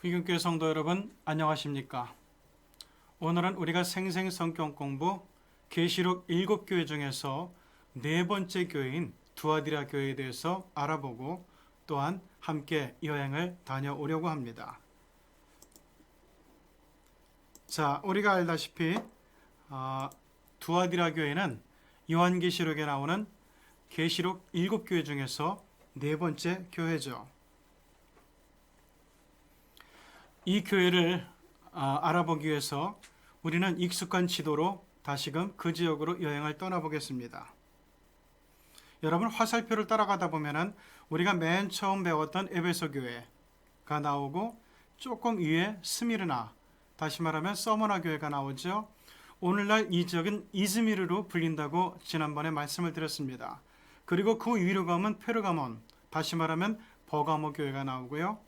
귀경교회 성도 여러분 안녕하십니까? 오늘은 우리가 생생성경 공부 계시록 7교회 중에서 네 번째 교회인 두아디라 교회에 대해서 알아보고 또한 함께 여행을 다녀오려고 합니다. 자, 우리가 알다시피 두아디라 교회는 요한계시록에 나오는 계시록 7교회 중에서 네 번째 교회죠. 이 교회를 알아보기 위해서 우리는 익숙한 지도로 다시금 그 지역으로 여행을 떠나보겠습니다. 여러분, 화살표를 따라가다 보면은 우리가 맨 처음 배웠던 에베소 교회가 나오고 조금 위에 스미르나, 다시 말하면 서머나 교회가 나오죠. 오늘날 이 지역은 이즈미르로 불린다고 지난번에 말씀을 드렸습니다. 그리고 그 위로 가면 페르가몬, 다시 말하면 버가모 교회가 나오고요.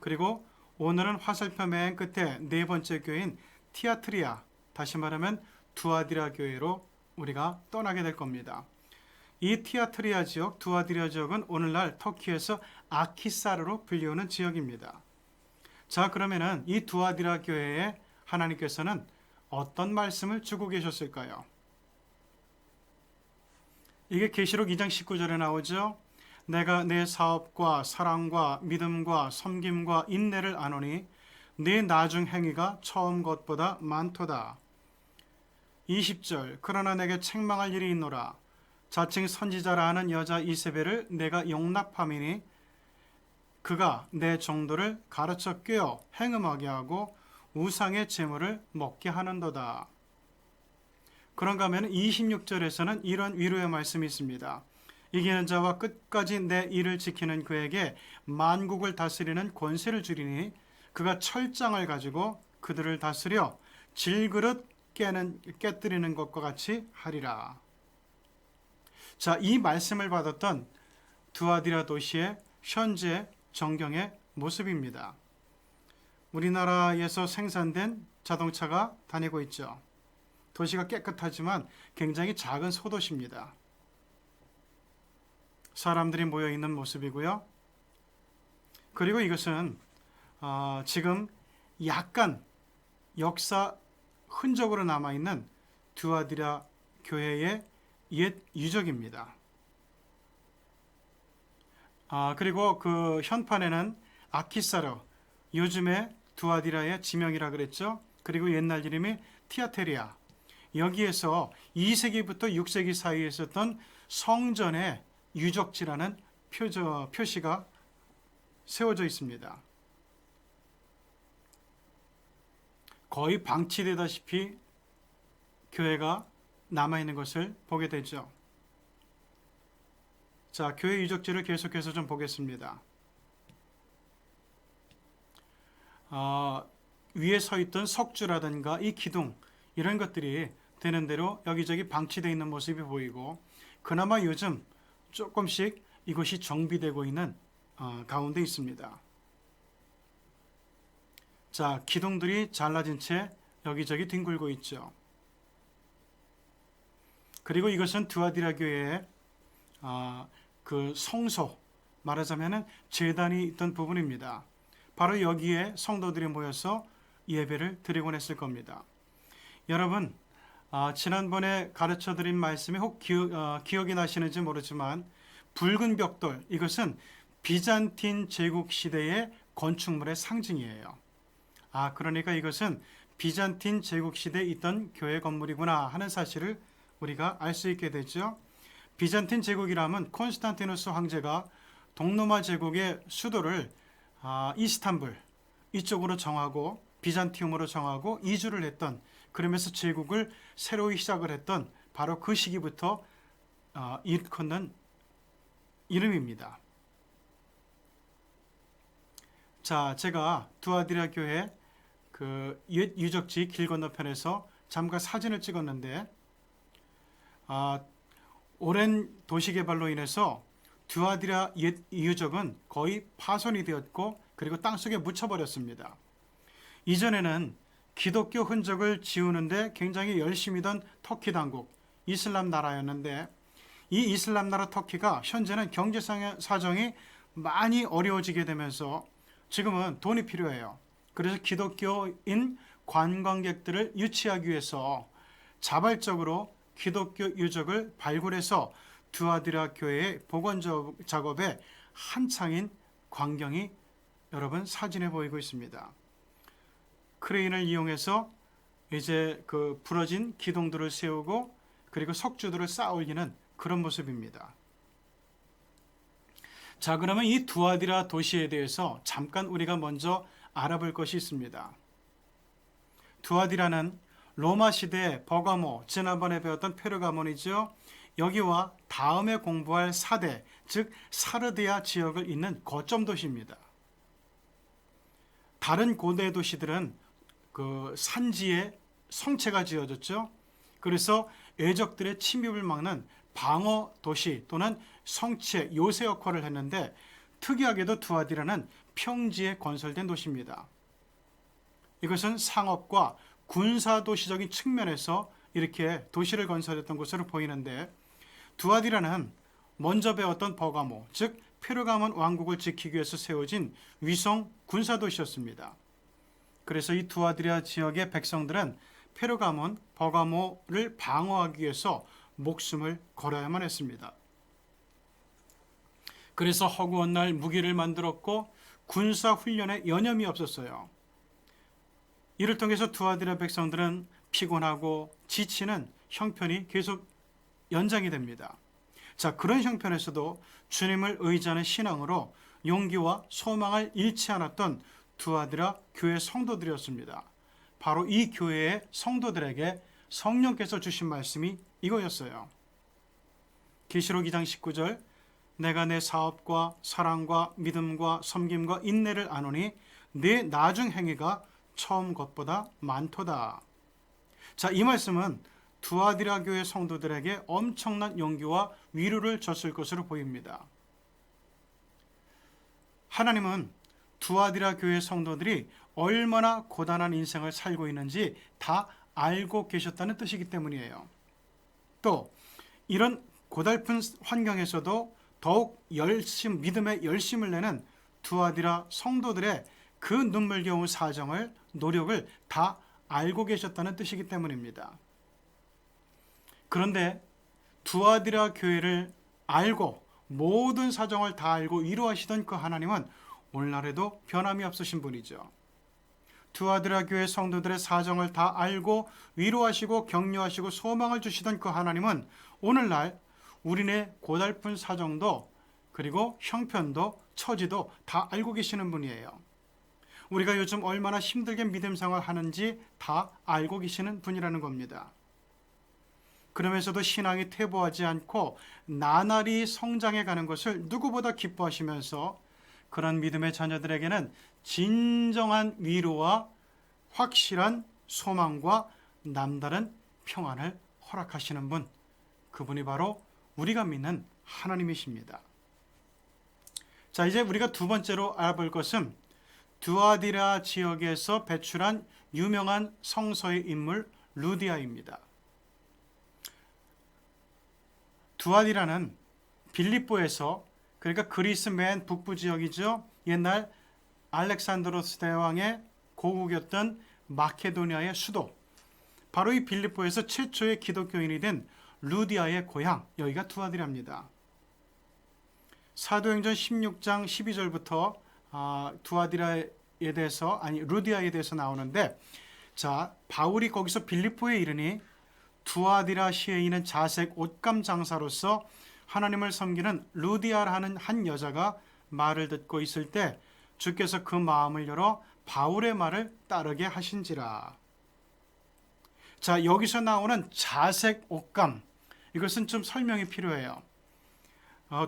그리고 오늘은 화살표 맨 끝에 네 번째 교회인 티아트리아, 다시 말하면 두아디라 교회로 우리가 떠나게 될 겁니다. 이 티아트리아 지역, 두아디라 지역은 오늘날 터키에서 아키사르로 불리우는 지역입니다. 자, 그러면은 이 두아디라 교회에 하나님께서는 어떤 말씀을 주고 계셨을까요? 이게 계시록 2장 19절에 나오죠. 내가 내 사업과 사랑과 믿음과 섬김과 인내를 아노니 네 나중 행위가 처음 것보다 많도다. 20절 그러나 내게 책망할 일이 있노라. 자칭 선지자라 하는 여자 이세벨을 내가 용납함이니 그가 내 정도를 가르쳐 꿰어 행음하게 하고 우상의 제물을 먹게 하는도다. 그런가 하면 26절에서는 이런 위로의 말씀이 있습니다. 이기는 자와 끝까지 내 일을 지키는 그에게 만국을 다스리는 권세를 주리니 그가 철장을 가지고 그들을 다스려 질그릇 깨뜨리는 것과 같이 하리라. 자, 이 말씀을 받았던 두아디라 도시의 현재 정경의 모습입니다. 우리나라에서 생산된 자동차가 다니고 있죠. 도시가 깨끗하지만 굉장히 작은 소도시입니다. 사람들이 모여 있는 모습이고요. 그리고 이것은 지금 약간 역사 흔적으로 남아있는 두아디라 교회의 옛 유적입니다. 그리고 그 현판에는 아키사르, 요즘의 두아디라의 지명이라 그랬죠. 그리고 옛날 이름이 티아테리아. 여기에서 2세기부터 6세기 사이에 있었던 성전의 유적지라는 표시가 세워져 있습니다. 거의 방치되다시피 교회가 남아있는 것을 보게 되죠. 자, 교회 유적지를 계속해서 좀 보겠습니다. 위에 서 있던 석주라든가 이 기둥, 이런 것들이 되는 대로 여기저기 방치되어 있는 모습이 보이고, 그나마 요즘 조금씩 이것이 정비되고 있는 가운데 있습니다. 자, 기둥들이 잘라진 채 여기저기 뒹굴고 있죠. 그리고 이것은 두아디라 교회의 그 성소, 말하자면 제단이 있던 부분입니다. 바로 여기에 성도들이 모여서 예배를 드리곤 했을 겁니다. 여러분, 지난번에 가르쳐드린 말씀이 혹 기억이 나시는지 모르지만 붉은 벽돌, 이것은 비잔틴 제국 시대의 건축물의 상징이에요. 그러니까 이것은 비잔틴 제국 시대에 있던 교회 건물이구나 하는 사실을 우리가 알 수 있게 되죠. 비잔틴 제국이라면 콘스탄티누스 황제가 동로마 제국의 수도를 이스탄불 이쪽으로 정하고 비잔티움으로 정하고 이주를 했던, 그러면서 제국을 새로이 시작을 했던 바로 그 시기부터 일컫는 이름입니다. 자, 제가 두아디라 교회 그 옛 유적지 길 건너편에서 잠깐 사진을 찍었는데 오랜 도시개발로 인해서 두아디라 옛 유적은 거의 파손이 되었고 그리고 땅속에 묻혀버렸습니다. 이전에는 기독교 흔적을 지우는데 굉장히 열심히던 터키 당국, 이슬람 나라였는데 이 이슬람 나라 터키가 현재는 경제 사정이 많이 어려워지게 되면서 지금은 돈이 필요해요. 그래서 기독교인 관광객들을 유치하기 위해서 자발적으로 기독교 유적을 발굴해서 두아디라 교회의 복원 작업에 한창인 광경이 여러분 사진에 보이고 있습니다. 크레인을 이용해서 이제 그 부러진 기둥들을 세우고 그리고 석주들을 쌓아 올리는 그런 모습입니다. 자, 그러면 이 두아디라 도시에 대해서 잠깐 우리가 먼저 알아볼 것이 있습니다. 두아디라는 로마 시대의 버가모, 지난번에 배웠던 페르가몬이죠. 여기와 다음에 공부할 사대, 즉 사르디아 지역을 잇는 거점 도시입니다. 다른 고대 도시들은 그 산지에 성체가 지어졌죠. 그래서 외적들의 침입을 막는 방어 도시 또는 성체, 요새 역할을 했는데 특이하게도 두아디라는 평지에 건설된 도시입니다. 이것은 상업과 군사도시적인 측면에서 이렇게 도시를 건설했던 것으로 보이는데 두아디라는 먼저 배웠던 버가모, 즉 페르가몬 왕국을 지키기 위해서 세워진 위성 군사도시였습니다. 그래서 이 두아디라 지역의 백성들은 페르가몬, 버가모를 방어하기 위해서 목숨을 걸어야만 했습니다. 그래서 허구한 날 무기를 만들었고 군사훈련에 여념이 없었어요. 이를 통해서 두아디라 백성들은 피곤하고 지치는 형편이 계속 연장이 됩니다. 자, 그런 형편에서도 주님을 의지하는 신앙으로 용기와 소망을 잃지 않았던 두아디라 교회 성도들이었습니다. 바로 이 교회의 성도들에게 성령께서 주신 말씀이 이거였어요. 계시록 2장 19절 내가 내 사업과 사랑과 믿음과 섬김과 인내를 아노니 내 나중 행위가 처음 것보다 많도다. 자, 이 말씀은 두아디라 교회 성도들에게 엄청난 용기와 위로를 줬을 것으로 보입니다. 하나님은 두아디라 교회 성도들이 얼마나 고단한 인생을 살고 있는지 다 알고 계셨다는 뜻이기 때문이에요. 또 이런 고달픈 환경에서도 더욱 믿음의 열심을 내는 두아디라 성도들의 그 눈물겨운 사정을, 노력을 다 알고 계셨다는 뜻이기 때문입니다. 그런데 두아디라 교회를 알고 모든 사정을 다 알고 위로하시던 그 하나님은 오늘날에도 변함이 없으신 분이죠. 두아디라 교회 성도들의 사정을 다 알고 위로하시고 격려하시고 소망을 주시던 그 하나님은 오늘날 우리네 고달픈 사정도 그리고 형편도 처지도 다 알고 계시는 분이에요. 우리가 요즘 얼마나 힘들게 믿음 생활 하는지 다 알고 계시는 분이라는 겁니다. 그러면서도 신앙이 퇴보하지 않고 나날이 성장해 가는 것을 누구보다 기뻐하시면서 그런 믿음의 자녀들에게는 진정한 위로와 확실한 소망과 남다른 평안을 허락하시는 분, 그분이 바로 우리가 믿는 하나님이십니다. 자, 이제 우리가 두 번째로 알아볼 것은 두아디라 지역에서 배출한 유명한 성서의 인물 루디아입니다. 두아디라는 빌립보에서, 그러니까 그리스 맨 북부 지역이죠. 옛날 알렉산드로스 대왕의 고국이었던 마케도니아의 수도, 바로 이 빌립보에서 최초의 기독교인이 된 루디아의 고향, 여기가 두아디라입니다. 사도행전 16장 12절부터 두아디라에 대해서, 루디아에 대해서 나오는데, 자, 바울이 거기서 빌립보에 이르니 두아디라 시에 있는 자색 옷감 장사로서 하나님을 섬기는 루디아라는 한 여자가 말을 듣고 있을 때 주께서 그 마음을 열어 바울의 말을 따르게 하신지라. 자, 여기서 나오는 자색 옷감, 이것은 좀 설명이 필요해요.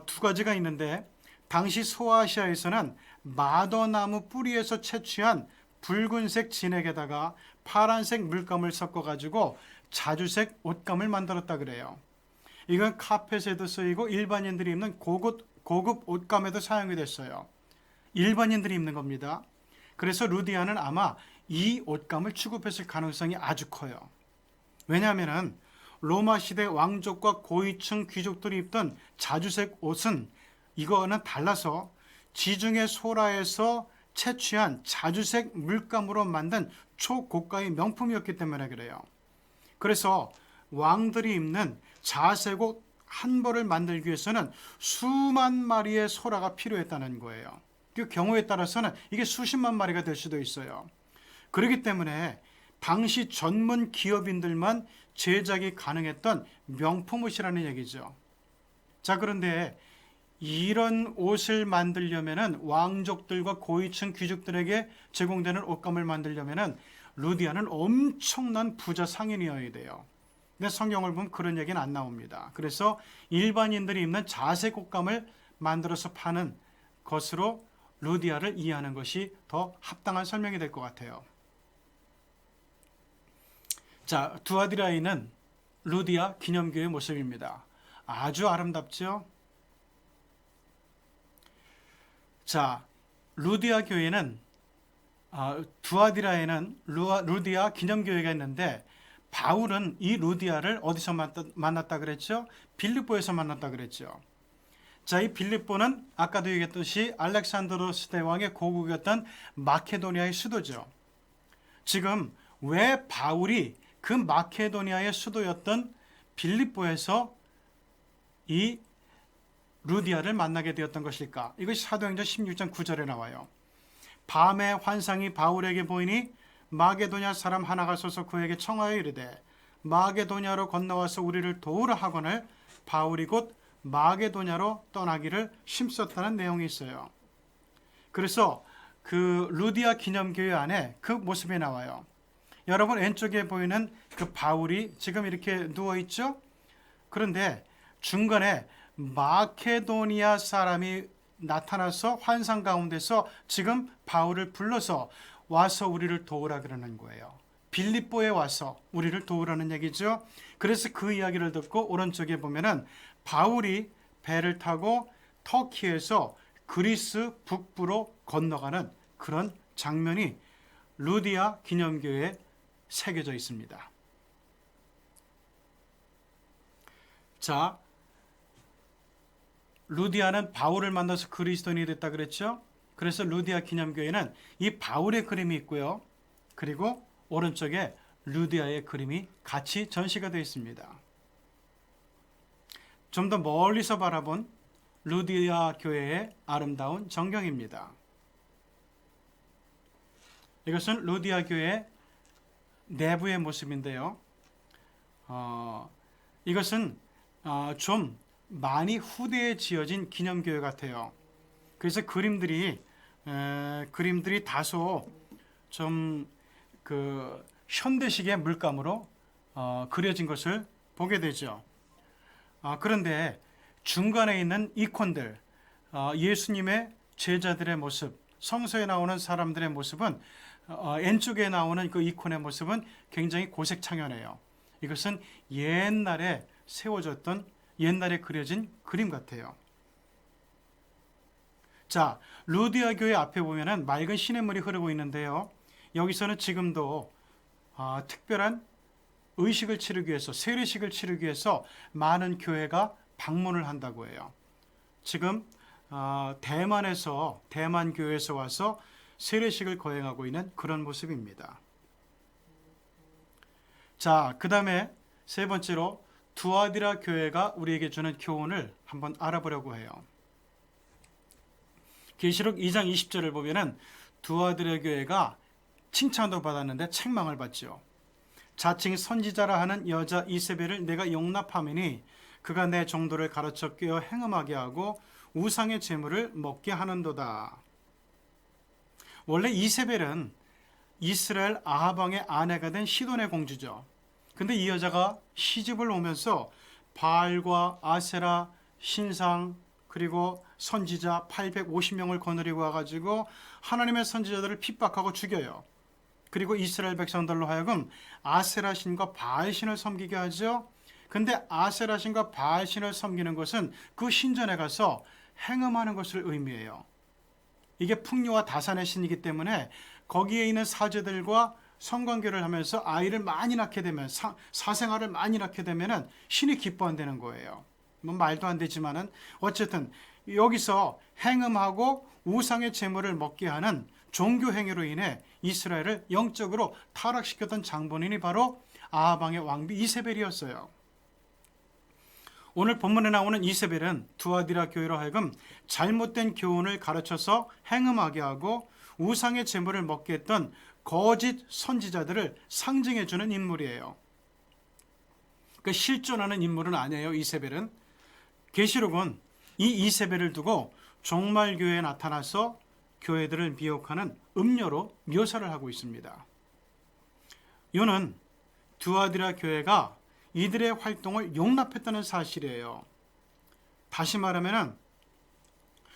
두 가지가 있는데, 당시 소아시아에서는 마더나무 뿌리에서 채취한 붉은색 진액에다가 파란색 물감을 섞어가지고 자주색 옷감을 만들었다 그래요. 이건 카펫에도 쓰이고 일반인들이 입는 고급 옷감에도 사용이 됐어요. 일반인들이 입는 겁니다. 그래서 루디아는 아마 이 옷감을 취급했을 가능성이 아주 커요. 왜냐하면 로마 시대 왕족과 고위층 귀족들이 입던 자주색 옷은 이거는 달라서 지중해 소라에서 채취한 자주색 물감으로 만든 초고가의 명품이었기 때문에 그래요. 그래서 왕들이 입는 자색옷 한 벌을 만들기 위해서는 수만 마리의 소라가 필요했다는 거예요. 그 경우에 따라서는 이게 수십만 마리가 될 수도 있어요. 그렇기 때문에 당시 전문 기업인들만 제작이 가능했던 명품 옷이라는 얘기죠. 자, 그런데 이런 옷을 만들려면은 왕족들과 고위층 귀족들에게 제공되는 옷감을 만들려면은 루디아는 엄청난 부자 상인이어야 돼요. 근데 성경을 보면 그런 얘기는 안 나옵니다. 그래서 일반인들이 입는 자색 옷감을 만들어서 파는 것으로 루디아를 이해하는 것이 더 합당한 설명이 될 것 같아요. 자, 두아디라이는 루디아 기념교의 모습입니다. 아주 아름답죠? 자, 루디아 교회는 두아디라에는 루디아 기념교회가 있는데 바울은 이 루디아를 어디서 만났다 그랬죠? 빌립보에서 만났다 그랬죠. 자, 이 빌립보는 아까도 얘기했듯이 알렉산드로스 대왕의 고국이었던 마케도니아의 수도죠. 지금 왜 바울이 그 마케도니아의 수도였던 빌립보에서 이 루디아를 만나게 되었던 것일까? 이것이 사도행전 16장 9절에 나와요. 밤에 환상이 바울에게 보이니 마게도냐 사람 하나가 서서 그에게 청하여 이르되 마게도냐로 건너와서 우리를 도우라 하거늘 바울이 곧 마게도냐로 떠나기를 힘썼다는 내용이 있어요. 그래서 그 루디아 기념교회 안에 그 모습이 나와요. 여러분 왼쪽에 보이는 그 바울이 지금 이렇게 누워있죠? 그런데 중간에 마케도니아 사람이 나타나서 환상 가운데서 지금 바울을 불러서 와서 우리를 도우라 그러는 거예요. 빌립보에 와서 우리를 도우라는 얘기죠. 그래서 그 이야기를 듣고 오른쪽에 보면은 바울이 배를 타고 터키에서 그리스 북부로 건너가는 그런 장면이 루디아 기념교회에 새겨져 있습니다. 자, 루디아는 바울을 만나서 그리스도인이 됐다 그랬죠. 그래서 루디아 기념교회는 이 바울의 그림이 있고요. 그리고 오른쪽에 루디아의 그림이 같이 전시가 되어 있습니다. 좀 더 멀리서 바라본 루디아 교회의 아름다운 전경입니다. 이것은 루디아 교회 내부의 모습인데요. 이것은 좀 많이 후대에 지어진 기념교회 같아요. 그래서 그림들이 다소 좀 그 현대식의 물감으로 그려진 것을 보게 되죠. 그런데 중간에 있는 이콘들, 예수님의 제자들의 모습, 성서에 나오는 사람들의 모습은 왼쪽에 나오는 그 이콘의 모습은 굉장히 고색창연해요. 이것은 옛날에 세워졌던 옛날에 그려진 그림 같아요. 자, 루디아 교회 앞에 보면은 맑은 시냇물이 흐르고 있는데요. 여기서는 지금도 특별한 의식을 치르기 위해서 세례식을 치르기 위해서 많은 교회가 방문을 한다고 해요. 지금 대만 교회에서 와서 세례식을 거행하고 있는 그런 모습입니다. 자, 그 다음에 세 번째로 두아디라 교회가 우리에게 주는 교훈을 한번 알아보려고 해요. 계시록 2장 20절을 보면은 두아디라 교회가 칭찬도 받았는데 책망을 받죠. 자칭 선지자라 하는 여자 이세벨을 내가 용납하매니 그가 내 정도를 가르쳐 꿰어 행음하게 하고 우상의 제물을 먹게 하는도다. 원래 이세벨은 이스라엘 아합 왕의 아내가 된 시돈의 공주죠. 근데 이 여자가 시집을 오면서 바알과 아세라 신상 그리고 선지자 850명을 거느리고 와가지고 하나님의 선지자들을 핍박하고 죽여요. 그리고 이스라엘 백성들로 하여금 아세라 신과 바알 신을 섬기게 하죠. 근데 아세라 신과 바알 신을 섬기는 것은 그 신전에 가서 행음하는 것을 의미해요. 이게 풍요와 다산의 신이기 때문에 거기에 있는 사제들과 성관계를 하면서 아이를 많이 낳게 되면 사생아를 많이 낳게 되면은 신이 기뻐한다는 거예요. 뭐 말도 안 되지만은 어쨌든 여기서 행음하고 우상의 제물을 먹게 하는 종교 행위로 인해 이스라엘을 영적으로 타락시켰던 장본인이 바로 아하방의 왕비 이세벨이었어요. 오늘 본문에 나오는 이세벨은 두아디라 교회로 하여금 잘못된 교훈을 가르쳐서 행음하게 하고 우상의 제물을 먹게 했던 거짓 선지자들을 상징해주는 인물이에요. 그러니까 실존하는 인물은 아니에요. 이세벨은. 계시록은 이 이세벨을 두고 종말교회에 나타나서 교회들을 미혹하는 음료로 묘사를 하고 있습니다. 이는 두아디라 교회가 이들의 활동을 용납했다는 사실이에요. 다시 말하면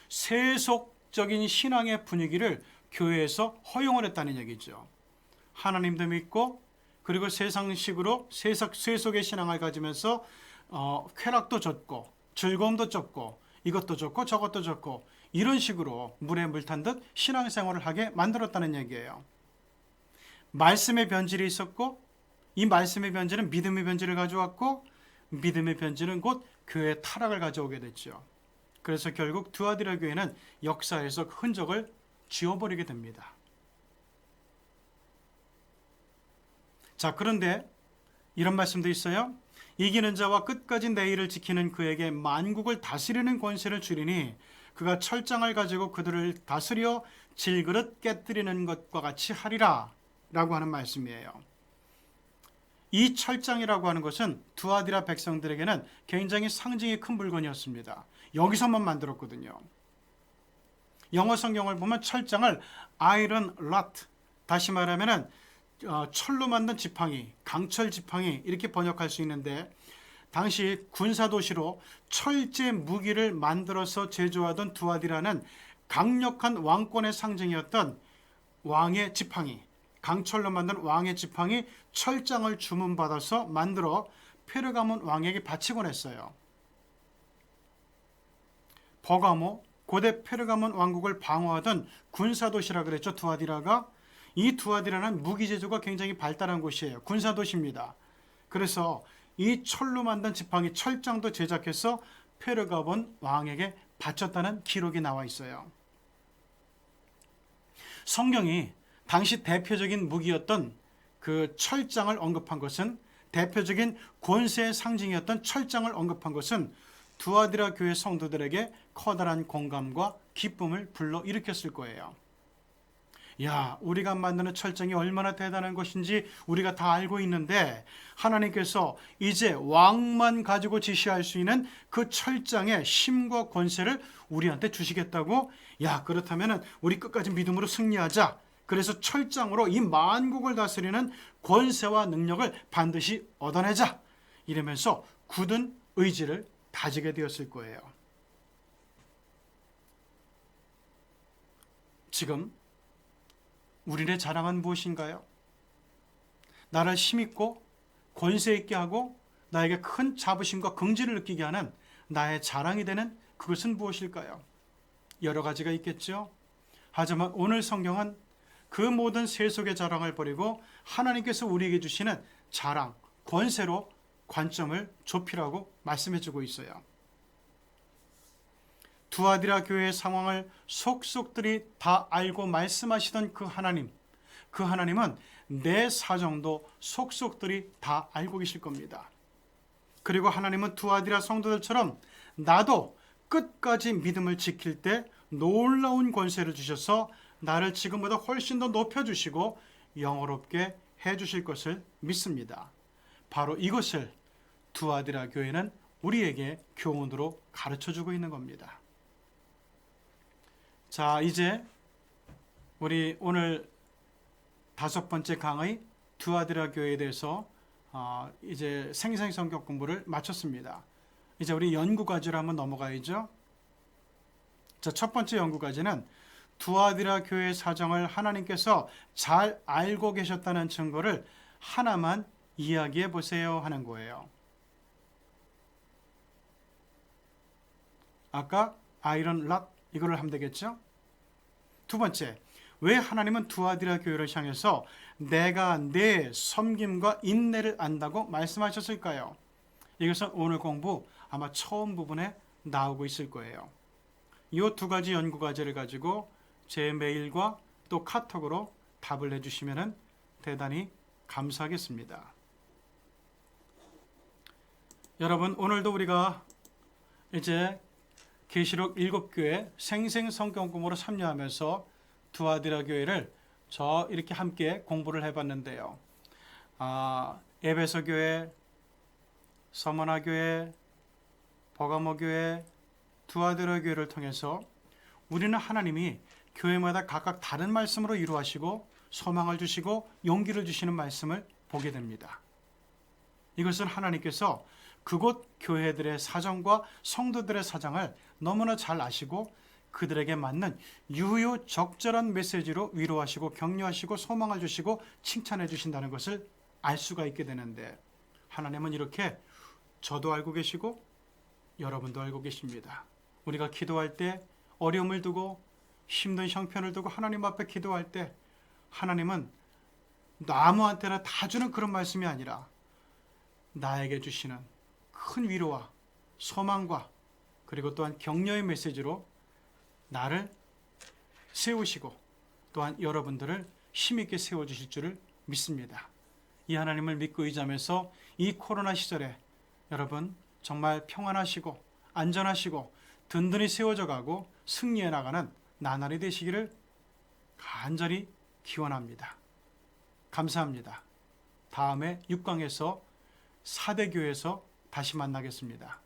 세속적인 신앙의 분위기를 교회에서 허용을 했다는 얘기죠. 하나님도 믿고 그리고 세상식으로 세속의 신앙을 가지면서 쾌락도 줬고 즐거움도 줬고 이것도 좋고 저것도 좋고 이런 식으로 물에 물 탄 듯 신앙생활을 하게 만들었다는 얘기예요. 말씀의 변질이 있었고 이 말씀의 변질은 믿음의 변질을 가져왔고 믿음의 변질은 곧 교회의 타락을 가져오게 됐죠. 그래서 결국 두아디라 교회는 역사에서 그 흔적을 지워버리게 됩니다. 자, 그런데 이런 말씀도 있어요. 이기는 자와 끝까지 내 일을 지키는 그에게 만국을 다스리는 권세를 주리니 그가 철장을 가지고 그들을 다스려 질그릇 깨뜨리는 것과 같이 하리라 라고 하는 말씀이에요. 이 철장이라고 하는 것은 두아디라 백성들에게는 굉장히 상징이 큰 물건이었습니다. 여기서만 만들었거든요. 영어 성경을 보면 철장을 아이런 랏, 다시 말하면 철로 만든 지팡이, 강철 지팡이 이렇게 번역할 수 있는데 당시 군사도시로 철제 무기를 만들어서 제조하던 두아디라는 강력한 왕권의 상징이었던 왕의 지팡이, 강철로 만든 왕의 지팡이 철장을 주문받아서 만들어 페르가몬 왕에게 바치곤 했어요. 버가모, 고대 페르가몬 왕국을 방어하던 군사도시라 그랬죠. 두아디라가. 이 두아디라는 무기 제조가 굉장히 발달한 곳이에요. 군사도시입니다. 그래서 이 철로 만든 지팡이 철장도 제작해서 페르가몬 왕에게 바쳤다는 기록이 나와 있어요. 성경이 당시 대표적인 무기였던 그 철장을 언급한 것은, 대표적인 권세의 상징이었던 철장을 언급한 것은 두아디라 교회 성도들에게 커다란 공감과 기쁨을 불러일으켰을 거예요. 야, 우리가 만드는 철장이 얼마나 대단한 것인지 우리가 다 알고 있는데 하나님께서 이제 왕만 가지고 지시할 수 있는 그 철장의 힘과 권세를 우리한테 주시겠다고? 야, 그렇다면 우리 끝까지 믿음으로 승리하자. 그래서 철장으로 이 만국을 다스리는 권세와 능력을 반드시 얻어내자. 이러면서 굳은 의지를 다지게 되었을 거예요. 지금 우리의 자랑은 무엇인가요? 나를 힘있고 권세 있게 하고 나에게 큰 자부심과 긍지를 느끼게 하는 나의 자랑이 되는 그것은 무엇일까요? 여러 가지가 있겠죠. 하지만 오늘 성경은 그 모든 세속의 자랑을 버리고 하나님께서 우리에게 주시는 자랑, 권세로 관점을 좁히라고 말씀해주고 있어요. 두아디라 교회의 상황을 속속들이 다 알고 말씀하시던 그 하나님은 내 사정도 속속들이 다 알고 계실 겁니다. 그리고 하나님은 두아디라 성도들처럼 나도 끝까지 믿음을 지킬 때 놀라운 권세를 주셔서 나를 지금보다 훨씬 더 높여주시고 영어롭게 해주실 것을 믿습니다. 바로 이것을 두아디라 교회는 우리에게 교훈으로 가르쳐주고 있는 겁니다. 자, 이제 우리 오늘 5번째 강의 두아디라 교회에 대해서 이제 생생성격 공부를 마쳤습니다. 이제 우리 연구과제로 한번 넘어가야죠. 자, 첫 번째 연구과제는 두아디라 교회의 사정을 하나님께서 잘 알고 계셨다는 증거를 하나만 이야기해 보세요 하는 거예요. 아까 아이런 락 이거를 하면 되겠죠? 두 번째, 왜 하나님은 두아디라 교회를 향해서 내가 내 섬김과 인내를 안다고 말씀하셨을까요? 이것은 오늘 공부 아마 처음 부분에 나오고 있을 거예요. 이 두 가지 연구 과제를 가지고 제 메일과 또 카톡으로 답을 해주시면 대단히 감사하겠습니다. 여러분, 오늘도 우리가 이제 계시록 7교회 생생성경공부로 참여하면서 두아디라 교회를 저 이렇게 함께 공부를 해봤는데요. 에베소 교회, 서머나 교회, 버가모 교회, 두아디라 교회를 통해서 우리는 하나님이 교회마다 각각 다른 말씀으로 위로하시고 소망을 주시고 용기를 주시는 말씀을 보게 됩니다. 이것은 하나님께서 그곳 교회들의 사정과 성도들의 사정을 너무나 잘 아시고 그들에게 맞는 유효적절한 메시지로 위로하시고 격려하시고 소망을 주시고 칭찬해 주신다는 것을 알 수가 있게 되는데, 하나님은 이렇게 저도 알고 계시고 여러분도 알고 계십니다. 우리가 기도할 때 어려움을 두고 힘든 형편을 두고 하나님 앞에 기도할 때 하나님은 아무한테나 다 주는 그런 말씀이 아니라 나에게 주시는 큰 위로와 소망과 그리고 또한 격려의 메시지로 나를 세우시고 또한 여러분들을 힘있게 세워주실 줄을 믿습니다. 이 하나님을 믿고 의지하면서 이 코로나 시절에 여러분 정말 평안하시고 안전하시고 든든히 세워져 가고 승리해 나가는 나날이 되시기를 간절히 기원합니다. 감사합니다. 다음에 6강에서 4대 교회에서 다시 만나겠습니다.